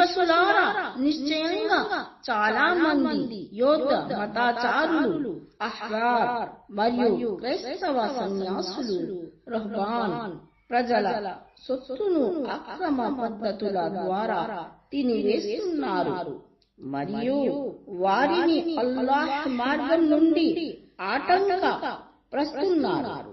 విశ్వసులారా, నిశ్చయంగా చాలా మంది యోధ మతాచారులు, అహ్బార్ మరియు క్రైస్తవ సన్యాసులు, రహ్బాన్ ప్రజల సొత్తును అక్రమ పద్ధతుల ద్వారా తినివేస్తున్నారు మరియు వారిని అల్లాహ్ మార్గం నుండి ఆటంకపరుస్తున్నారు.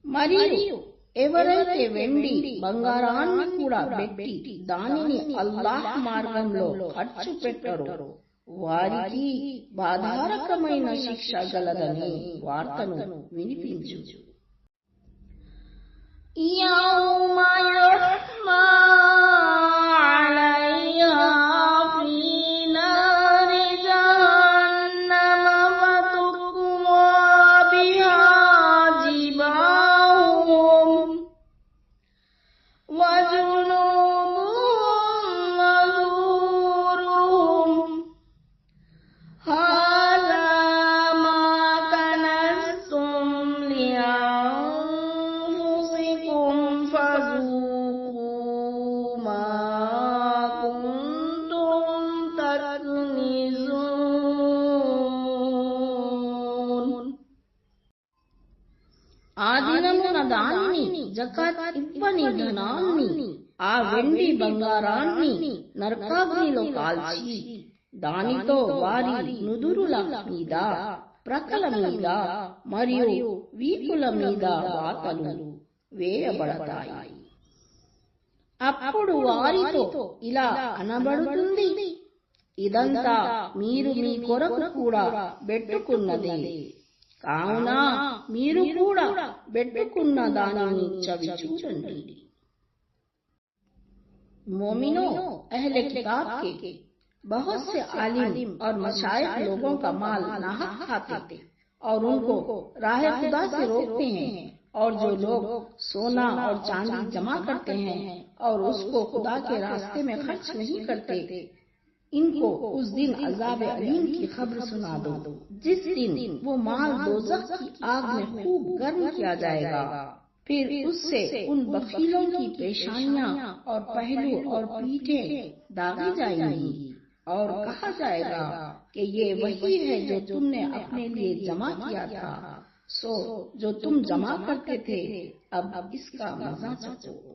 మరియు ఎవరైతే వెండి బంగారాన్ని కూడా పెట్టి దానిని అల్లాహ్ మార్గంలో ఖర్చు పెట్టరో వారికి బాధారకమైన శిక్ష గలదనే వార్తను వినిపించు. يوم يحمى عليها في نار جهنم فتكوى بها جباههم وجنوبهم وظهورهم هذا ما كنزتم لأنفسكم فذوقوا ما كنتم تكنزون. ఆ దినమున దాన్ని జకాత్ ఇవ్వని ధనాన్ని, ఆ వెండి బంగారాన్ని నరకాగ్నిలో కాల్చి దానితో వారి నుదురుల మీద, ప్రక్కల మీద మరియు వీపుల మీద వాతలు వేయబడతాయి. అప్పుడు వారితో ఇలా అనబడుతుంది, ఇదంతా మీరు మీ కొరకు కూడా పెట్టుకున్నదే, కావున మీరు కూడా పెట్టుకున్న దానిని చవి చూడండి. मोमिनों, अहले किताब के बहुत से आलिम और मशाइख लोगों का माल नाहक खाते थे और उनको राह खुदा से रोकते हैं, और जो लोग सोना और चांदी जमा करते हैं और उसको खुदा के रास्ते में खर्च नहीं करते, इनको उस दिन अज़ाब अलीम की खबर सुना दो, जिस दिन वो माल दोज़ख की आग में खूब गर्म किया जाएगा। फिर उससे उन बखीलों की पेशानियां और पहलू और पीठें दागी जाएंगी और कहा जाएगा कि ये वही है जो तुमने अपने लिए जमा किया था, सो जो तुम जमा करते थे अब इसका मजा चखो।